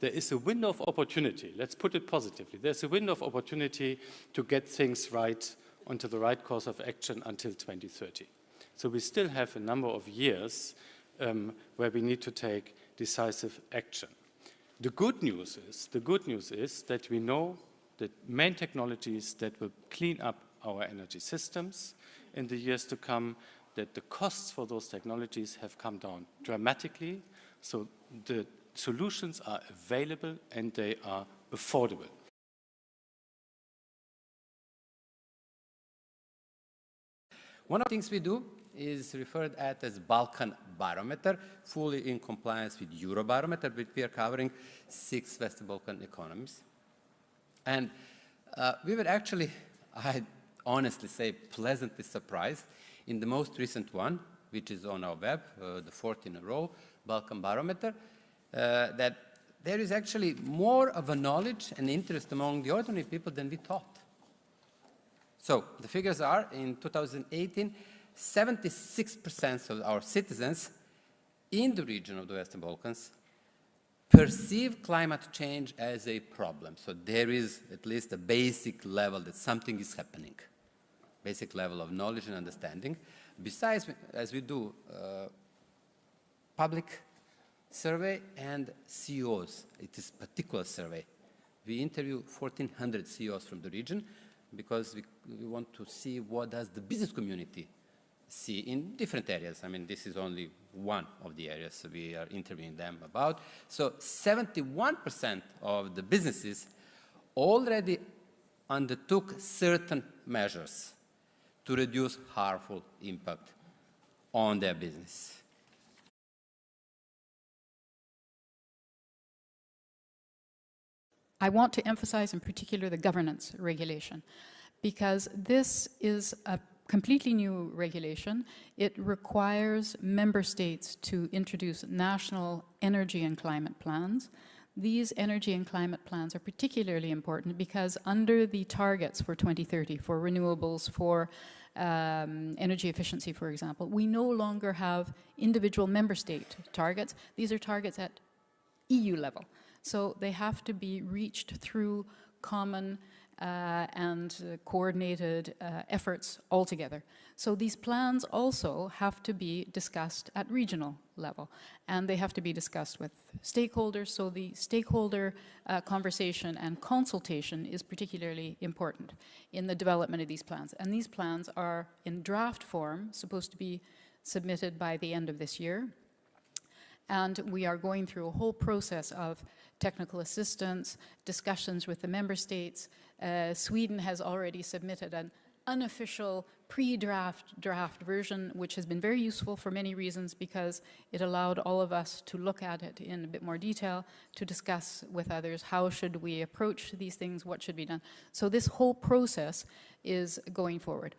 there is a window of opportunity. Let's put it positively. There's a window of opportunity to get things right onto the right course of action until 2030. So we still have a number of years where we need to take decisive action. The good news is that we know the main technologies that will clean up our energy systems in the years to come, that the costs for those technologies have come down dramatically, so the solutions are available and they are affordable. One of the things we do is referred at as Balkan barometer, fully in compliance with Eurobarometer, but we are covering 6 West Balkan economies. And we were actually, I honestly say, pleasantly surprised in the most recent one, which is on our web, the 4th in a row, Balkan barometer, that there is actually more of a knowledge and interest among the ordinary people than we thought. So the figures are, in 2018, 76% of our citizens in the region of the Western Balkans perceive climate change as a problem. So there is at least a basic level that something is happening, basic level of knowledge and understanding. Besides, as we do public survey and CEOs, it is a particular survey. We interview 1,400 CEOs from the region because we want to see what does the business community see in different areas. I mean, this is only one of the areas we are interviewing them about. So 71% of the businesses already undertook certain measures to reduce harmful impact on their business. I want to emphasize in particular the governance regulation, because this is a completely new regulation. It requires member states to introduce national energy and climate plans. These energy and climate plans are particularly important because under the targets for 2030, for renewables, for energy efficiency, for example, we no longer have individual member state targets. These are targets at EU level. So they have to be reached through common and coordinated efforts altogether. So these plans also have to be discussed at regional level, and they have to be discussed with stakeholders. So the stakeholder conversation and consultation is particularly important in the development of these plans. And these plans are in draft form, supposed to be submitted by the end of this year. And we are going through a whole process of technical assistance, discussions with the member states. Sweden has already submitted an unofficial draft version, which has been very useful for many reasons, because it allowed all of us to look at it in a bit more detail, to discuss with others how should we approach these things, what should be done. So this whole process is going forward.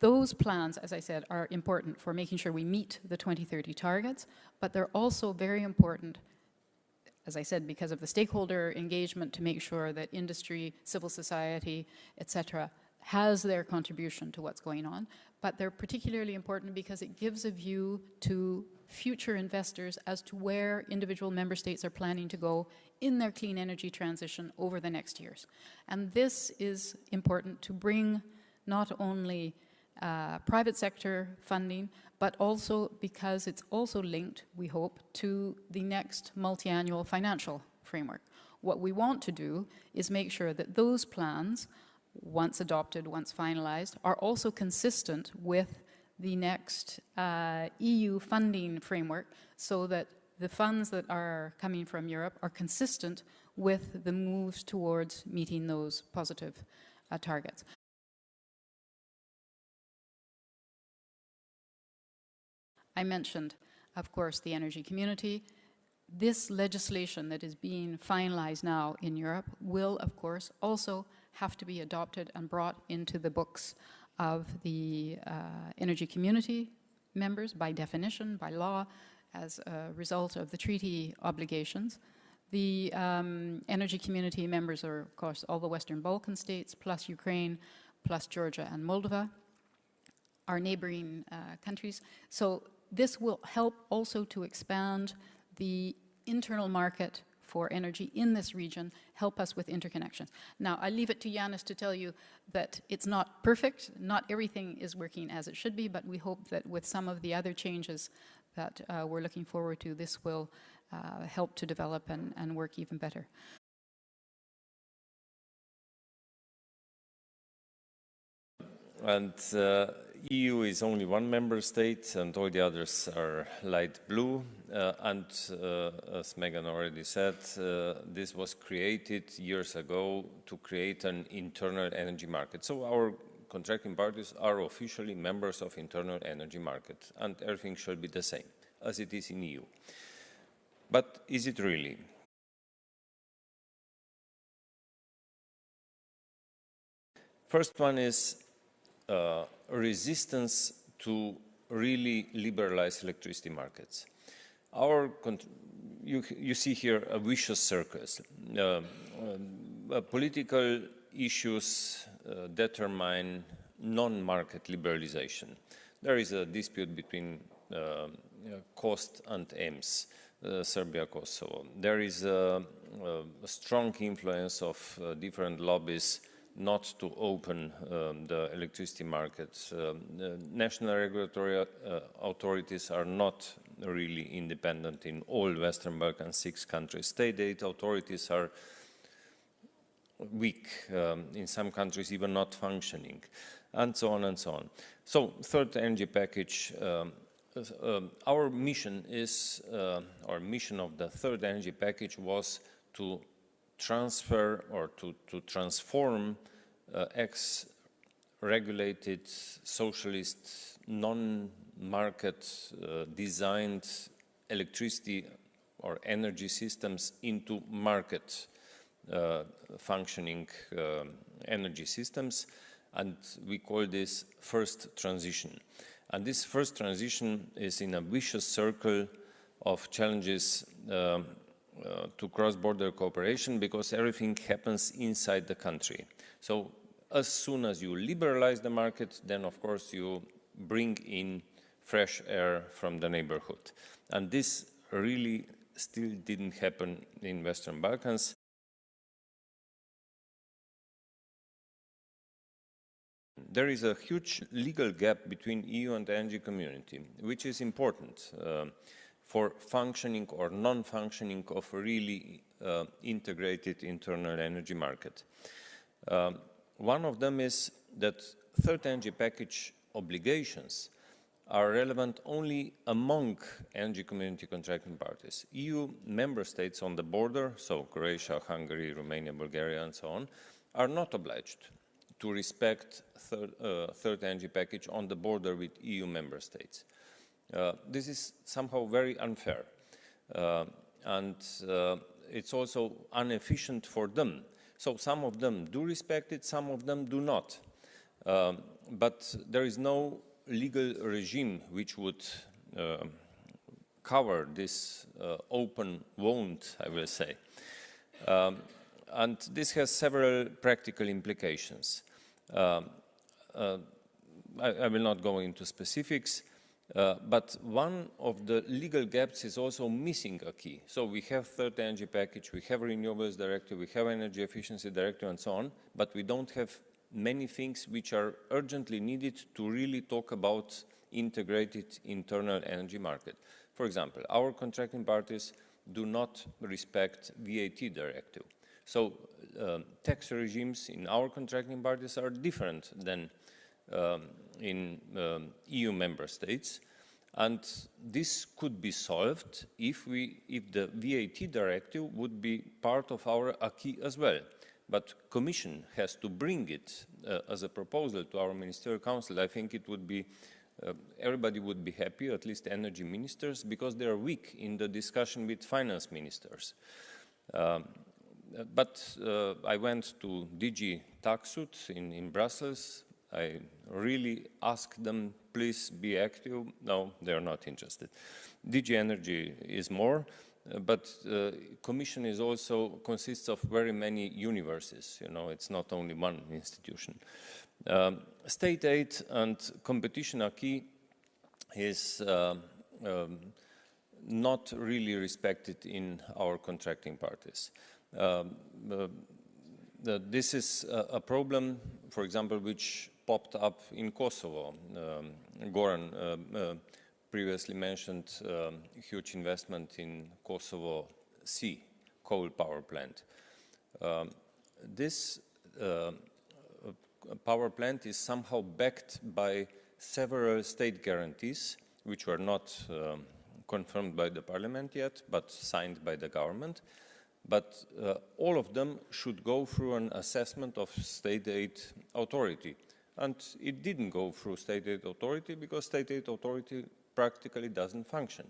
Those plans, as I said, are important for making sure we meet the 2030 targets, but they're also very important, as I said, because of the stakeholder engagement, to make sure that industry, civil society, etc., has their contribution to what's going on. But they're particularly important because it gives a view to future investors as to where individual member states are planning to go in their clean energy transition over the next years. And this is important to bring not only private sector funding, but also because it's also linked, we hope, to the next multi-annual financial framework. What we want to do is make sure that those plans, once adopted, once finalized, are also consistent with the next EU funding framework, so that the funds that are coming from Europe are consistent with the moves towards meeting those positive targets. I mentioned, of course, the energy community. This legislation that is being finalized now in Europe will, of course, also have to be adopted and brought into the books of the energy community members by definition, by law, as a result of the treaty obligations. The energy community members are, of course, all the Western Balkan states, plus Ukraine, plus Georgia and Moldova, our neighboring countries. So this will help also to expand the internal market for energy in this region help us with interconnections. Now, I leave it to Yanis to tell you that it's not perfect, not everything is working as it should be, but we hope that with some of the other changes that we're looking forward to, this will help to develop and work even better. And EU is only one member state, and all the others are light blue. As Megan already said, this was created years ago to create an internal energy market. So our contracting parties are officially members of internal energy market, and everything should be the same as it is in EU. But is it really? First one is resistance to really liberalize electricity markets. You see here a vicious circle. Political issues determine non-market liberalization. There is a dispute between cost and aims, Serbia, Kosovo. There is a strong influence of different lobbies not to open the electricity markets. National regulatory authorities are not really independent in all Western Balkan 6 countries. State aid authorities are weak, in some countries even not functioning, and so on and so on. So, third energy package, our mission of the third energy package was to transfer or to transform ex-regulated socialist non-market designed electricity or energy systems into market functioning energy systems, and we call this first transition. And this first transition is in a vicious circle of challenges to cross-border cooperation, because everything happens inside the country. So as soon as you liberalize the market, then of course you bring in fresh air from the neighborhood. And this really still didn't happen in Western Balkans. There is a huge legal gap between EU and the energy community, which is important for functioning or non-functioning of a really integrated internal energy market. One of them is that third energy package obligations are relevant only among energy community contracting parties. EU member states on the border, so Croatia, Hungary, Romania, Bulgaria, and so on, are not obliged to respect third energy package on the border with EU member states. This is somehow very unfair, and it's also inefficient for them. So some of them do respect it, some of them do not. But there is no legal regime which would cover this open wound, I will say. And this has several practical implications. I will not go into specifics, but one of the legal gaps is also missing a key. So we have third energy package, we have renewables directive, we have energy efficiency directive and so on, but we don't have many things which are urgently needed to really talk about integrated internal energy market. For example, our contracting parties do not respect VAT directive. So tax regimes in our contracting parties are different than in EU member states, and this could be solved if the VAT directive would be part of our acquis as well. But Commission has to bring it as a proposal to our Ministerial Council. I think it would be everybody would be happy, at least energy ministers, because they are weak in the discussion with finance ministers. But I went to DG Taxud in Brussels. I really asked them, please be active. No, they're not interested. DG Energy is more, but Commission is also consists of very many universes. You know, it's not only one institution. State aid and competition acquis is not really respected in our contracting parties. This is a problem, for example, which popped up in Kosovo. Goran previously mentioned huge investment in Kosovo Sea coal power plant. This power plant is somehow backed by several state guarantees, which were not confirmed by the parliament yet, but signed by the government. But all of them should go through an assessment of state aid authority. And it didn't go through state aid authority because state aid authority practically doesn't function.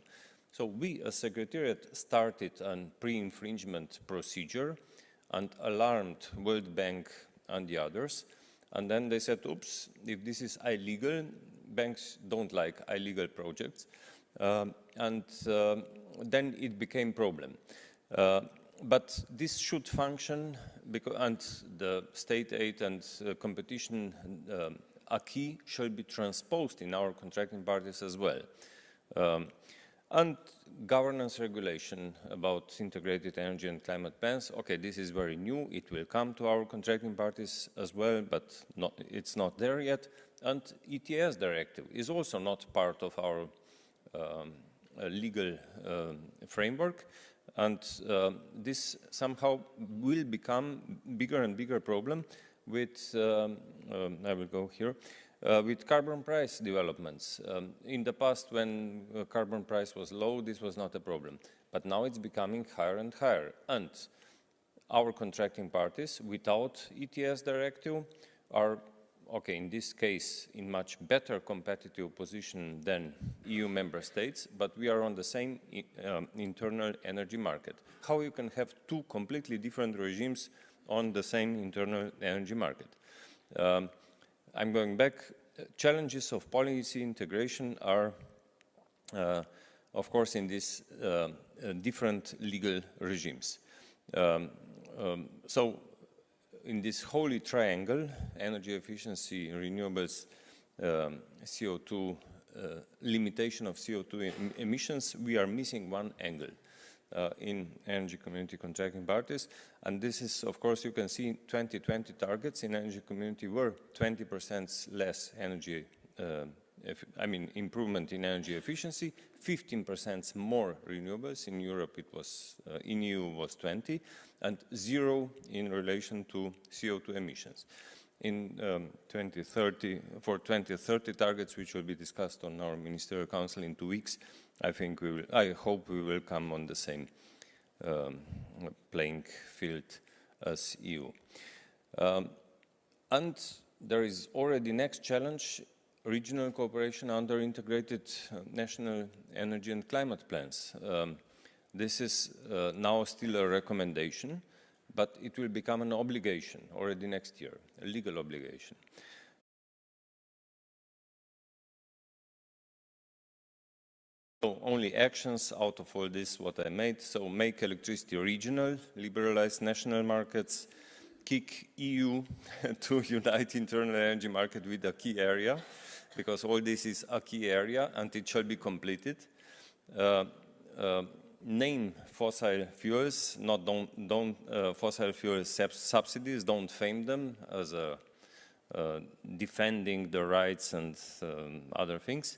So we, as Secretariat, started a pre-infringement procedure and alarmed World Bank and the others. And then they said, oops, if this is illegal, banks don't like illegal projects. Then it became a problem. But this should function, and the state aid and competition acquis shall be transposed in our contracting parties as well. And governance regulation about integrated energy and climate plans, okay, this is very new. It will come to our contracting parties as well, but it's not there yet. And ETS directive is also not part of our legal framework. And this somehow will become bigger and bigger problem with, I will go here, with carbon price developments. In the past, when carbon price was low, this was not a problem. But now it's becoming higher and higher. And our contracting parties, without ETS directive, are, okay, in this case, in much better competitive position than EU member states, but we are on the same internal energy market. How you can have two completely different regimes on the same internal energy market? I'm going back. Challenges of policy integration are, of course, in these different legal regimes. So in this holy triangle, energy efficiency, renewables, CO2, limitation of CO2 emissions, we are missing one angle in energy community contracting parties. And this is, of course, you can see 2020 targets in energy community were 20% less energy, improvement in energy efficiency, 15% more renewables. In Europe, it was, in EU was 20, and 0 in relation to CO2 emissions. In 2030, for 2030 targets, which will be discussed on our Ministerial Council in 2 weeks, I think we will, I hope we will come on the same playing field as EU. And there is already next challenge, regional cooperation under integrated national energy and climate plans. This is now still a recommendation, but it will become an obligation already next year, a legal obligation. So only actions out of all this, what I made. So make electricity regional, liberalize national markets, kick EU to unite internal energy market with a key area, because all this is a key area and it shall be completed. Name fossil fuels, don't fossil fuel subsidies, don't fame them as defending the rights and other things.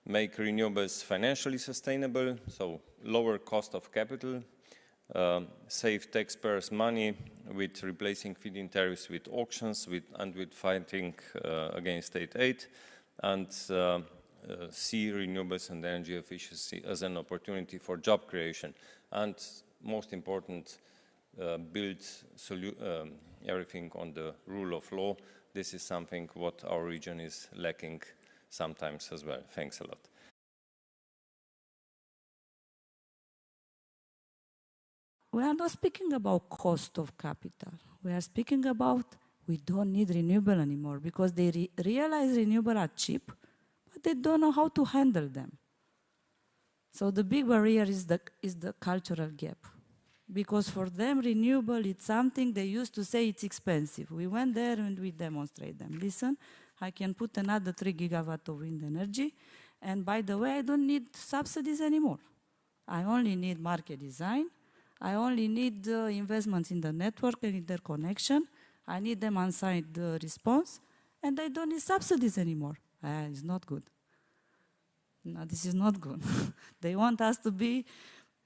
Make renewables financially sustainable, so lower cost of capital, save taxpayers' money with replacing feed-in tariffs with auctions and with fighting against state aid, and see renewables and energy efficiency as an opportunity for job creation. And most important, build everything on the rule of law. This is something what our region is lacking sometimes as well. Thanks a lot. We are not speaking about cost of capital. We are speaking about we don't need renewable anymore because they realize renewable are cheap, but they don't know how to handle them. So the big barrier is the cultural gap. Because for them, renewable, it's something they used to say it's expensive. We went there and we demonstrate them. Listen, I can put another 3 gigawatt of wind energy. And by the way, I don't need subsidies anymore. I only need market design. I only need investments in the network and interconnection. I need demand-side response, and I don't need subsidies anymore. It's not good. No, this is not good. They want us to be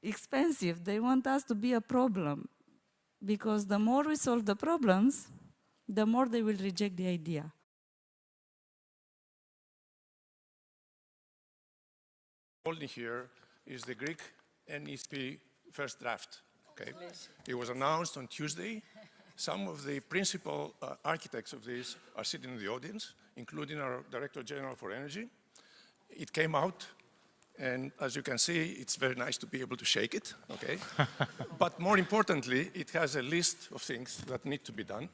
expensive. They want us to be a problem. Because the more we solve the problems, the more they will reject the idea. Holding here is the Greek NEP first draft. Okay, it was announced on Tuesday. Some of the principal architects of this are sitting in the audience, including our Director General for Energy. It came out, and as you can see, it's very nice to be able to shake it, okay? But more importantly, it has a list of things that need to be done,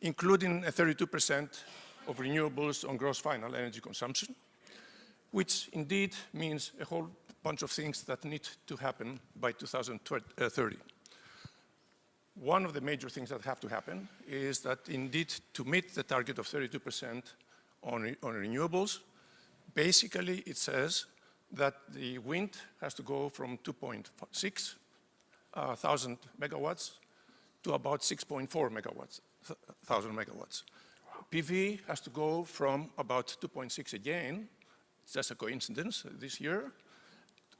including a 32% of renewables on gross final energy consumption, which indeed means a whole bunch of things that need to happen by 2030. One of the major things that have to happen is that indeed to meet the target of 32% on renewables, basically it says that the wind has to go from 2.6 thousand megawatts to about 6.4 megawatts, thousand megawatts. PV has to go from about 2.6 again, it's just a coincidence this year,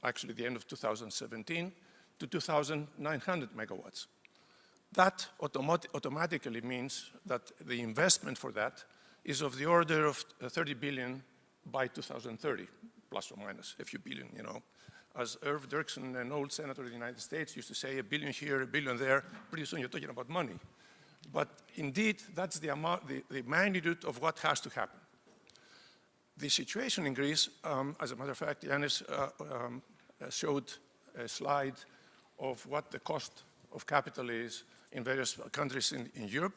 actually the end of 2017, to 2,900 megawatts. That automatically means that the investment for that is of the order of 30 billion by 2030, plus or minus a few billion, you know. As Irv Dirksen, an old senator of the United States, used to say, a billion here, a billion there, pretty soon you're talking about money. But indeed, that's the amount, the magnitude of what has to happen. The situation in Greece, as a matter of fact, Yanis showed a slide of what the cost of capital is in various countries in Europe.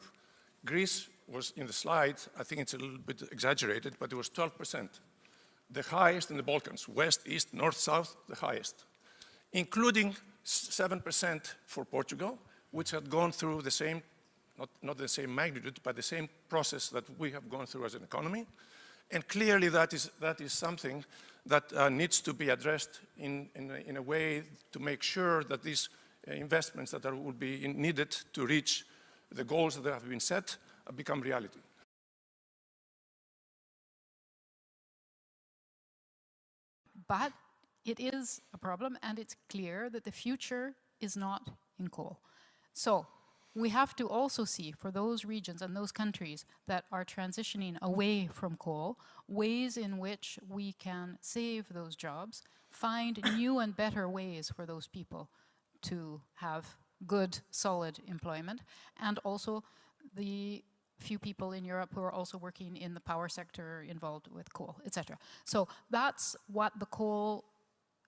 Greece was in the slide, I think it's a little bit exaggerated, but it was 12%. The highest in the Balkans, west, east, north, south, the highest, including 7% for Portugal, which had gone through the same, not the same magnitude, but the same process that we have gone through as an economy. And clearly that is something that needs to be addressed in a way to make sure that these investments that will be needed to reach the goals that have been set become reality. But it is a problem, and it's clear that the future is not in coal. So we have to also see, for those regions and those countries that are transitioning away from coal, ways in which we can save those jobs, find new and better ways for those people to have good, solid employment, and also the few people in Europe who are also working in the power sector involved with coal, etc. So that's what the Coal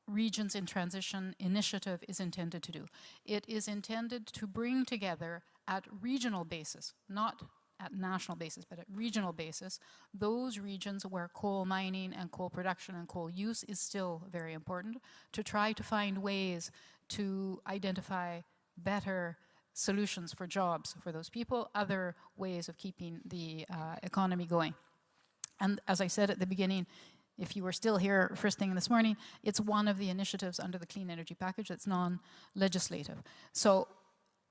Regions in Transition initiative is intended to do. It is intended to bring together at regional basis, not at national basis, but at regional basis, those regions where coal mining and coal production and coal use is still very important, to try to find ways to identify better solutions for jobs for those people, other ways of keeping the economy going. And as I said at the beginning, if you were still here first thing this morning, it's one of the initiatives under the Clean Energy Package that's non-legislative. So,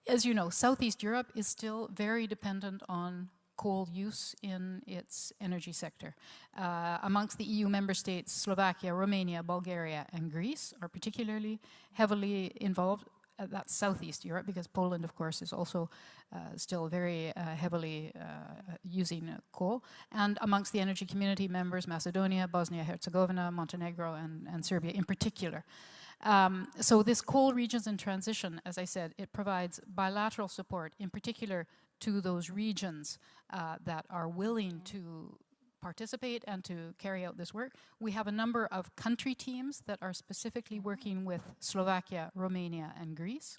as you know, Southeast Europe is still very dependent on coal use in its energy sector. Amongst the EU member states, Slovakia, Romania, Bulgaria, and Greece are particularly heavily involved. That's Southeast Europe, because Poland, of course, is also still very heavily using coal. And amongst the energy community members, Macedonia, Bosnia-Herzegovina, Montenegro, and Serbia in particular. So this Coal Regions in Transition, as I said, it provides bilateral support, in particular to those regions that are willing to participate and to carry out this work. We have a number of country teams that are specifically working with Slovakia, Romania, and Greece.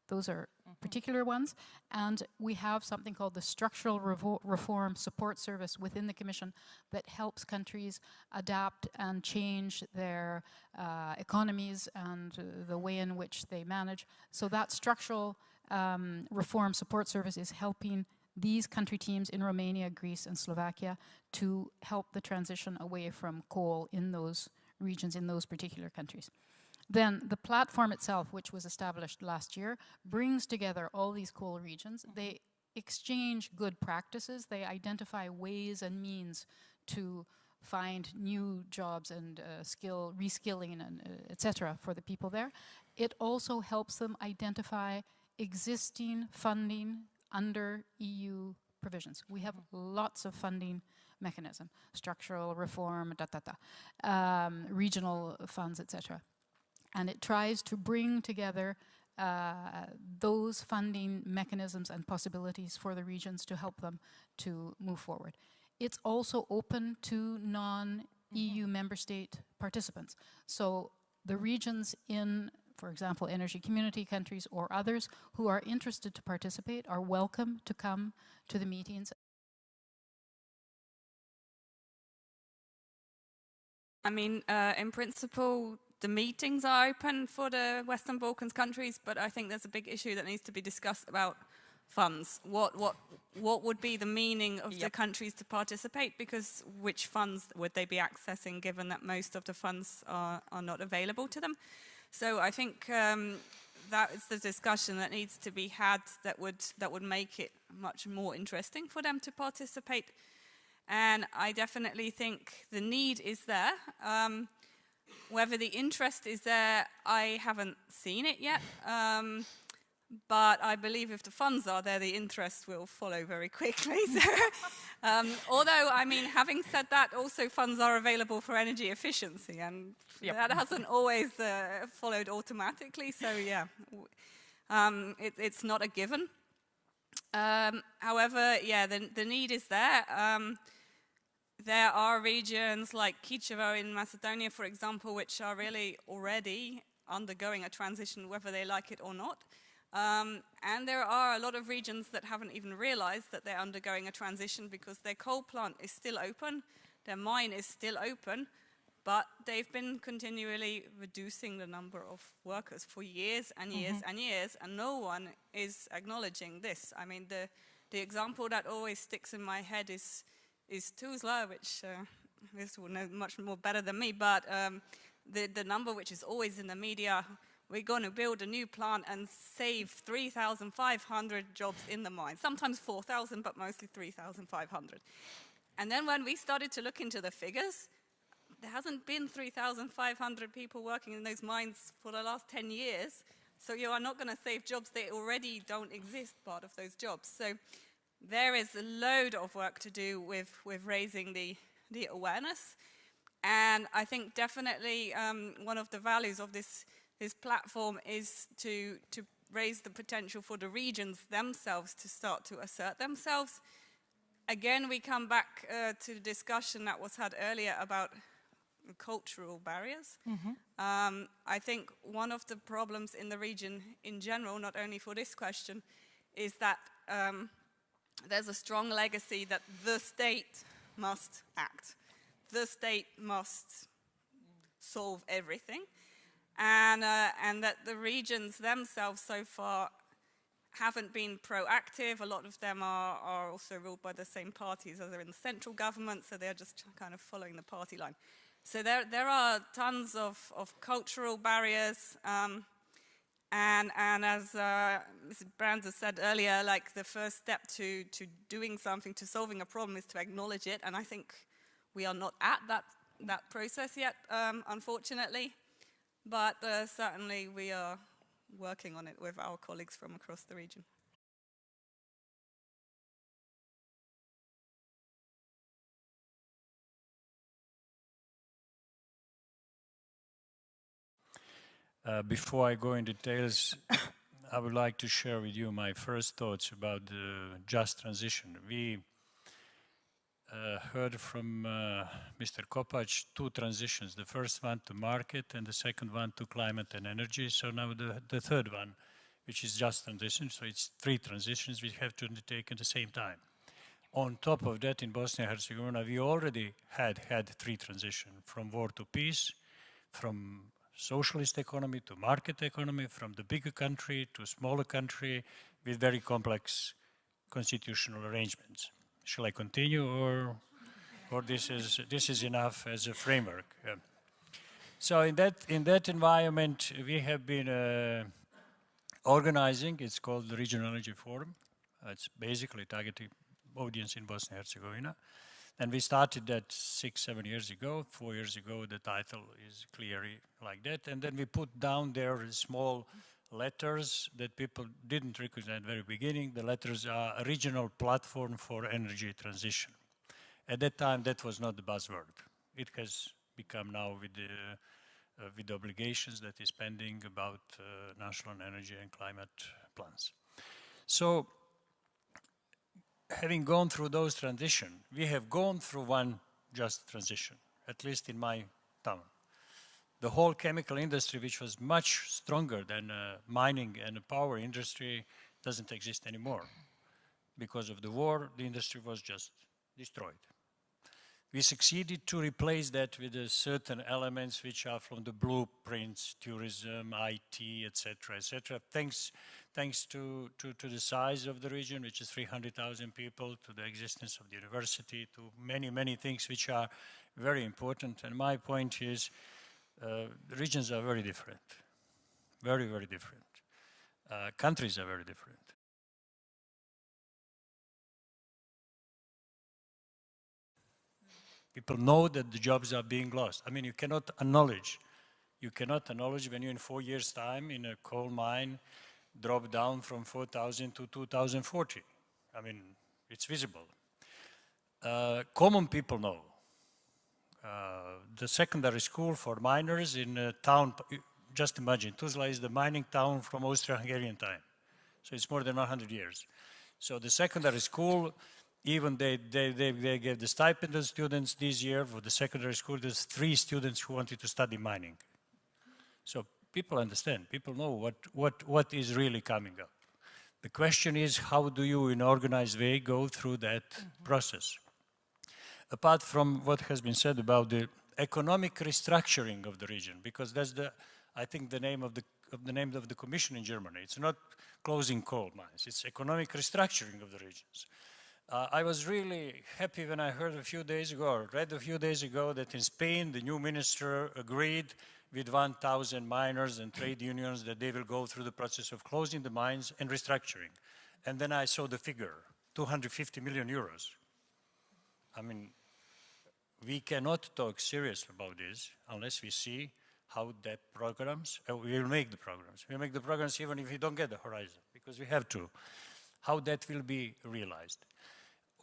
Those are particular ones. And we have something called the Structural Reform Support Service within the Commission that helps countries adapt and change their economies and the way in which they manage. So that Structural Reform Support Service is helping these country teams in Romania, Greece, and Slovakia to help the transition away from coal in those regions, in those particular countries. Then the platform itself, which was established last year, brings together all these coal regions. They exchange good practices. They identify ways and means to find new jobs and reskilling and etc. for the people there. It also helps them identify existing funding under EU provisions. We have lots of funding mechanism, structural reform, regional funds, etc. And it tries to bring together those funding mechanisms and possibilities for the regions to help them to move forward. It's also open to non-EU member state participants. So the regions in, for example, energy community countries or others who are interested to participate are welcome to come to the meetings. I mean, in principle, the meetings are open for the Western Balkans countries, but I think there's a big issue that needs to be discussed about funds. What would be the meaning of the countries to participate? Because which funds would they be accessing, given that most of the funds are not available to them? So I think that is the discussion that needs to be had that would make it much more interesting for them to participate. And I definitely think the need is there. Whether the interest is there, I haven't seen it yet. But I believe if the funds are there, the interest will follow very quickly. So, although, I mean, having said that, also funds are available for energy efficiency, and that hasn't always followed automatically. So, yeah, it's not a given. However, yeah, the need is there. There are regions like Kičevo in Macedonia, for example, which are really already undergoing a transition, whether they like it or not. And there are a lot of regions that haven't even realized that they're undergoing a transition because their coal plant is still open, their mine is still open, but they've been continually reducing the number of workers for years and years and years, and no one is acknowledging this. I mean, the example that always sticks in my head is Tuzla, which this will know much more better than me, but the number which is always in the media, we're going to build a new plant and save 3,500 jobs in the mine. Sometimes 4,000, but mostly 3,500. And then when we started to look into the figures, there hasn't been 3,500 people working in those mines for the last 10 years. So you are not going to save jobs that already don't exist, part of those jobs. So there is a load of work to do with raising the awareness. And I think definitely one of the values of this platform is to raise the potential for the regions themselves to start to assert themselves. Again, we come back to the discussion that was had earlier about cultural barriers. I think one of the problems in the region in general, not only for this question, is that there's a strong legacy that the state must act. The state must solve everything. And that the regions themselves so far haven't been proactive. A lot of them are also ruled by the same parties as they're in the central government, so they're just kind of following the party line. So there are tons of cultural barriers, and as Mrs. Brands has said earlier, like the first step to doing something, to solving a problem, is to acknowledge it, and I think we are not at that process yet, unfortunately. But certainly we are working on it with our colleagues from across the region. Before I go in details, I would like to share with you my first thoughts about the just transition. We heard from Mr. Kopač two transitions, the first one to market and the second one to climate and energy. So now the third one, which is just transition, so it's three transitions we have to undertake at the same time. On top of that, in Bosnia and Herzegovina, we already had three transitions, from war to peace, from socialist economy to market economy, from the bigger country to smaller country, with very complex constitutional arrangements. Shall I continue, or this is enough as a framework? So in that environment, we have been organizing. It's called the Regional Energy Forum. It's basically targeting audience in Bosnia and Herzegovina. And we started that 6-7 years ago. 4 years ago, the title is clearly like that. And then we put down there small letters that people didn't recognize at the very beginning. The letters are a regional platform for energy transition. At that time, that was not the buzzword. It has become now with the obligations that is pending about national energy and climate plans. So, having gone through those transitions, we have gone through one just transition, at least in my town. The whole chemical industry, which was much stronger than mining and the power industry, doesn't exist anymore. Because of the war, the industry was just destroyed. We succeeded to replace that with certain elements which are from the blueprints, tourism, IT, etc., etc. Thanks to the size of the region, which is 300,000 people, to the existence of the university, to many, many things which are very important. And my point is, the regions are very different, very, very different. Countries are very different. People know that the jobs are being lost. I mean, you cannot acknowledge when you in 4 years' time in a coal mine drop down from 4,000 to 2,040. I mean, it's visible. Common people know. The secondary school for miners in a town, just imagine, Tuzla is the mining town from Austro-Hungarian time. So it's more than 100 years. So the secondary school, even they gave the stipend to students this year. For the secondary school, there's 3 students who wanted to study mining. So people understand, people know what is really coming up. The question is, how do you, in an organized way, go through that process? Apart from what has been said about the economic restructuring of the region, because that's I think the name of the commission in Germany. It's not closing coal mines, it's economic restructuring of the regions. I was really happy when I heard a few days ago, or read a few days ago, that in Spain the new minister agreed with 1,000 miners and trade unions that they will go through the process of closing the mines and restructuring. And then I saw the figure, 250 million euros. I mean, we cannot talk seriously about this unless we see how that programs, we will make the programs. We'll make the programs even if we don't get the horizon, because we have to. How that will be realized.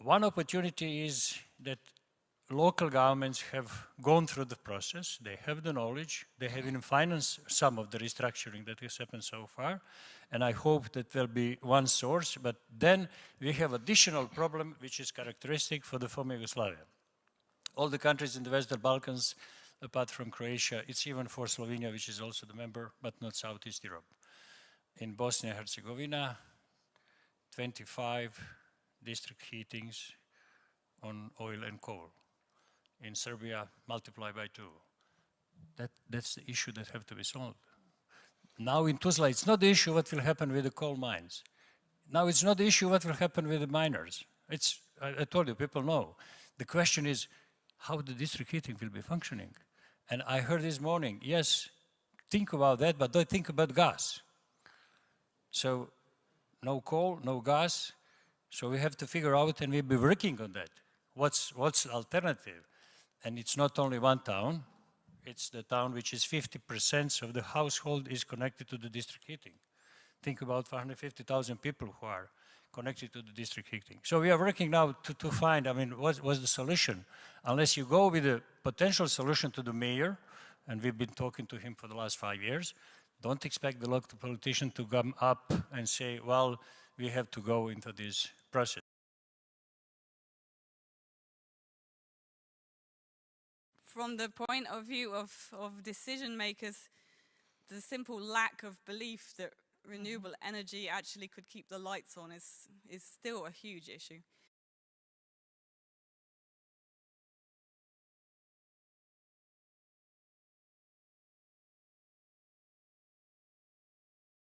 One opportunity is that local governments have gone through the process, they have the knowledge, they have even financed some of the restructuring that has happened so far, and I hope that will be one source, but then we have additional problem which is characteristic for the former Yugoslavia. All the countries in the Western Balkans, apart from Croatia, it's even for Slovenia, which is also the member, but not Southeast Europe. In Bosnia and Herzegovina, 25 district heatings on oil and coal. In Serbia, multiply by 2. That's the issue that have to be solved. Now in Tuzla, it's not the issue what will happen with the coal mines. Now it's not the issue what will happen with the miners. I told you, people know. The question is how the district heating will be functioning. And I heard this morning, yes, think about that, but don't think about gas. So no coal, no gas. So we have to figure out, and we'll be working on that. What's the alternative? And it's not only one town, it's the town which is 50% of the household is connected to the district heating. Think about 450,000 people who are connected to the district heating. So we are working now to find, I mean, what's the solution? Unless you go with a potential solution to the mayor, and we've been talking to him for the last 5 years, don't expect the local politician to come up and say, well, we have to go into this process. From the point of view of decision makers, the simple lack of belief that renewable energy actually could keep the lights on is still a huge issue.